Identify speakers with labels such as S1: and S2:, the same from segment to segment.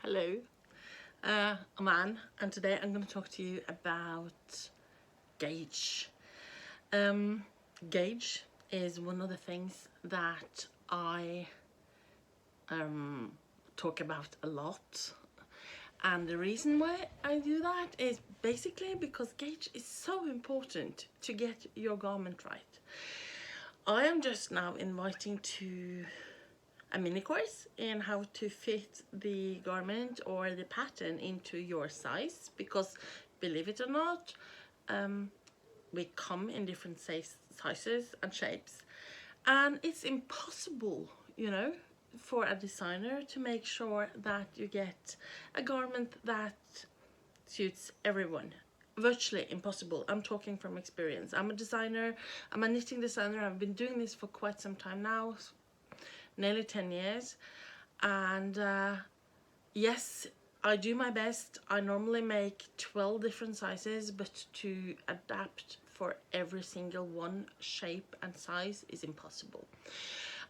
S1: Hello, I'm Anne, and today I'm going to talk to you about gauge. Um, Gauge is one of the things that I talk about a lot, and the reason why I do that is basically because gauge is so important to get your garment right. I am just now inviting to a mini course in how to fit the garment or the pattern into your size, because believe it or not, we come in different sizes and shapes, and it's impossible, for a designer to make sure that you get a garment that suits everyone. Virtually impossible. I'm talking from experience. I'm a designer, I'm a knitting designer. I've been doing this for quite some time now, nearly 10 years, and yes, I do my best. I normally make 12 different sizes, but to adapt for every single one shape and size is impossible.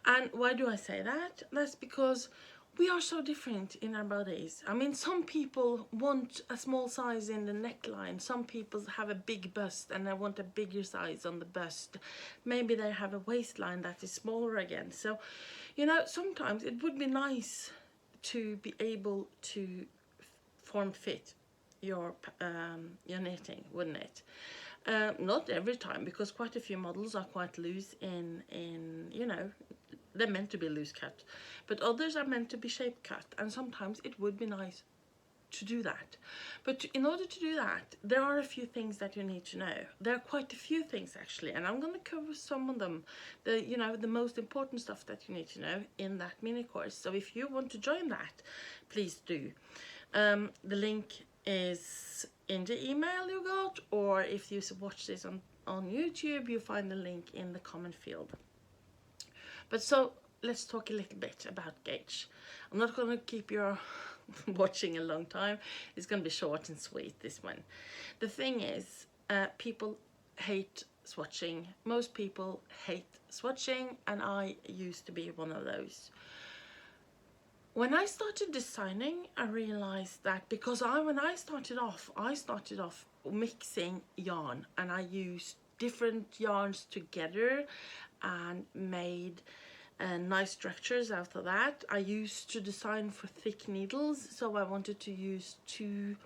S1: And why do I say that? That's because we are so different in our bodies. I mean, some people want a small size in the neckline. Some people have a big bust and they want a bigger size on the bust. Maybe they have a waistline that is smaller again. So, sometimes it would be nice to be able to form fit your knitting, wouldn't it? Not every time, because quite a few models are quite loose in they're meant to be loose cut, but others are meant to be shape cut, and sometimes it would be nice to do that. But in order to do that, there are a few things that you need to know. There are quite a few things actually, and I'm going to cover some of them, the most important stuff that you need to know in that mini course. So if you want to join that, please do. The link is in the email you got, or if you watch this on YouTube, you find the link in the comment field. But so let's talk a little bit about gauge. I'm not going to keep you watching a long time. It's going to be short and sweet, this one. The thing is, people hate swatching. Most people hate swatching, and I used to be one of those. When I started designing, I realized that because when I started off mixing yarn, and I used different yarns together and made nice structures out of that. I used to design for thick needles, so I wanted to use two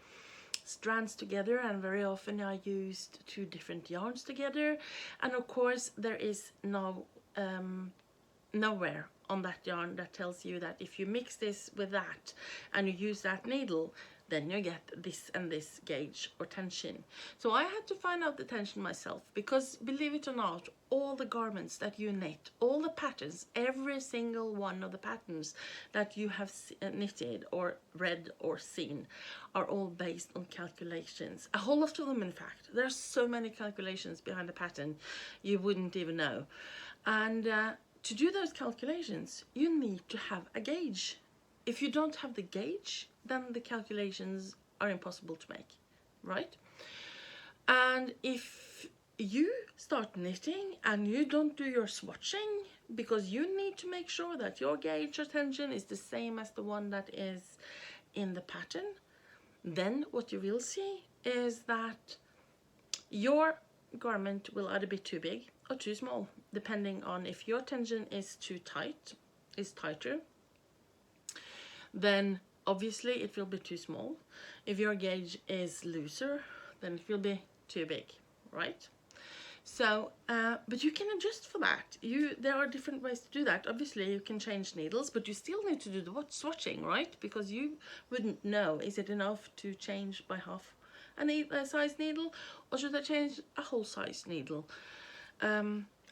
S1: strands together, and very often I used two different yarns together. And of course there is nowhere on that yarn that tells you that if you mix this with that and you use that needle, then you get this and this gauge or tension. So I had to find out the tension myself, because believe it or not, all the garments that you knit, all the patterns, every single one of the patterns that you have knitted or read or seen are all based on calculations. A whole lot of them, in fact. There are so many calculations behind a pattern you wouldn't even know. And to do those calculations, you need to have a gauge. If you don't have the gauge, then the calculations are impossible to make, right? And if you start knitting and you don't do your swatching, because you need to make sure that your gauge or tension is the same as the one that is in the pattern, then what you will see is that your garment will either be too big or too small, depending on if your tension is too tight, is tighter, then obviously it will be too small. If your gauge is looser, then it will be too big, right? So, but you can adjust for that. There are different ways to do that. Obviously, you can change needles, but you still need to do the swatching, right? Because you wouldn't know, is it enough to change by half a size needle, or should I change a whole size needle?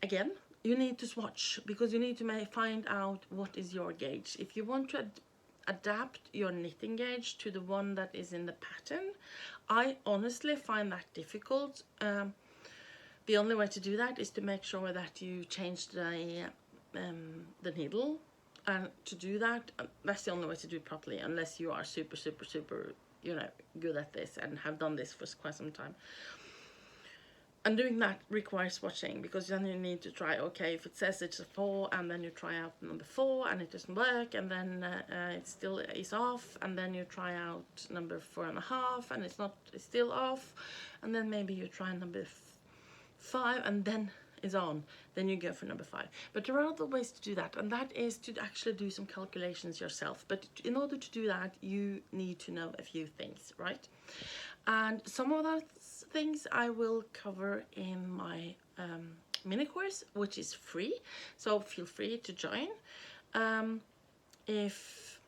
S1: Again, you need to swatch, because you need to find out what is your gauge. If you want to adapt your knitting gauge to the one that is in the pattern, I honestly find that difficult. The only way to do that is to make sure that you change the needle, and to do that, that's the only way to do it properly, unless you are super good at this and have done this for quite some time. And doing that requires swatching, because then you need to try, okay, if it says it's a 4 and then you try out number 4 and it doesn't work, and then it still is off, and then you try out number 4.5 and it's still off, and then maybe you try number 5 and then is on, then you go for number 5. But there are other ways to do that, and that is to actually do some calculations yourself. But in order to do that, you need to know a few things, right? And some of those things I will cover in my mini course, which is free, so feel free to join. If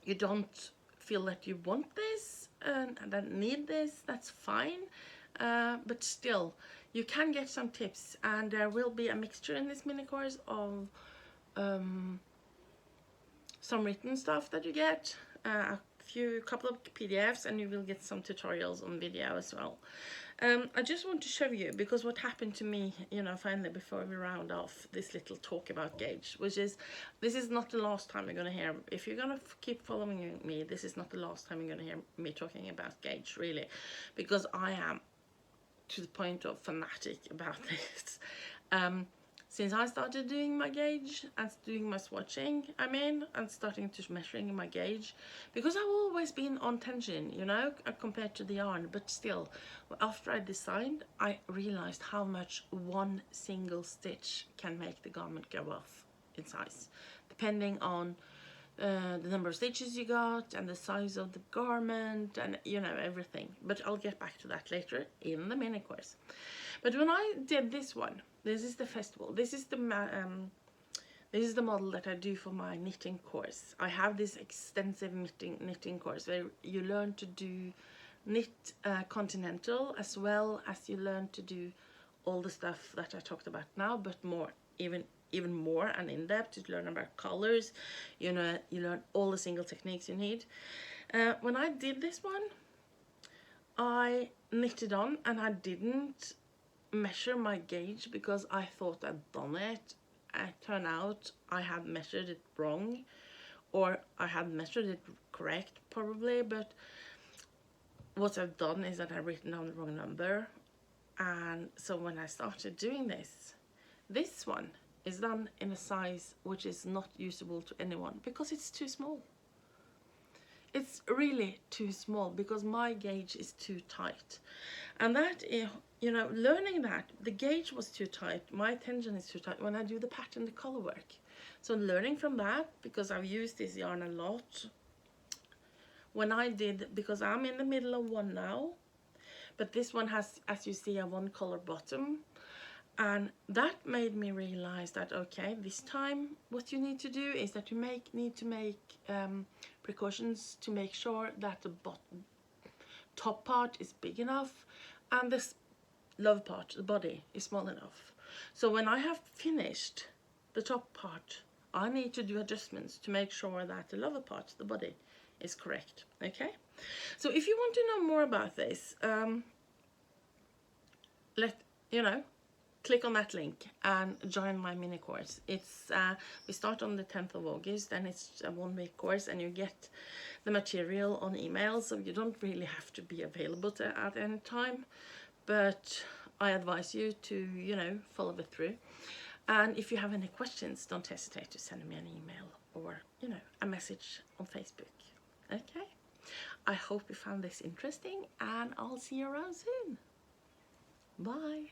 S1: you don't feel that you want this and that need this, that's fine, but still you can get some tips, and there will be a mixture in this mini course of some written stuff that you get, couple of PDFs, and you will get some tutorials on video as well. I just want to show you, because what happened to me, you know, finally, before we round off this little talk about gauge, which is, this is not the last time you're going to hear, if you're going to keep following me, this is not the last time you're going to hear me talking about gauge, really, because I am to the point of fanatic about this. Since I started doing my gauge and doing my swatching, and starting to measuring my gauge, because I've always been on tension, you know, compared to the yarn, but still, after I designed, I realized how much one single stitch can make the garment go off in size, depending on the number of stitches you got and the size of the garment, and you know, everything. But I'll get back to that later in the mini course. But when I did this one, this is the festival, this is the model that I do for my knitting course. I have this extensive knitting course where you learn to do knit continental, as well as you learn to do all the stuff that I talked about now, but more, even more and in depth. You learn about colors, you know, you learn all the single techniques you need. When I did this one, I knitted on, and I didn't measure my gauge because I thought I'd done it. It turned out I had measured it wrong, or I had measured it correct probably, but what I've done is that I've written down the wrong number. And so when I started doing this one is done in a size which is not usable to anyone, because it's too small. It's really too small, because my gauge is too tight. And that is, you know, learning that the gauge was too tight, my tension is too tight when I do the pattern, the color work. So learning from that, because I've used this yarn a lot, when I did, because I'm in the middle of one now, but this one has, as you see, a one color bottom. And that made me realize that, okay, this time what you need to do is that you need to make precautions to make sure that the top part is big enough and this lower part, the body, is small enough. So when I have finished the top part, I need to do adjustments to make sure that the lower part, the body, is correct. Okay, so if you want to know more about this, click on that link and join my mini course. It's we start on the 10th of August, and it's a 1-week course, and you get the material on email, so you don't really have to be available at any time, but I advise you to, you know, follow it through. And if you have any questions, don't hesitate to send me an email or, you know, a message on Facebook. Okay, I hope you found this interesting, and I'll see you around soon. Bye.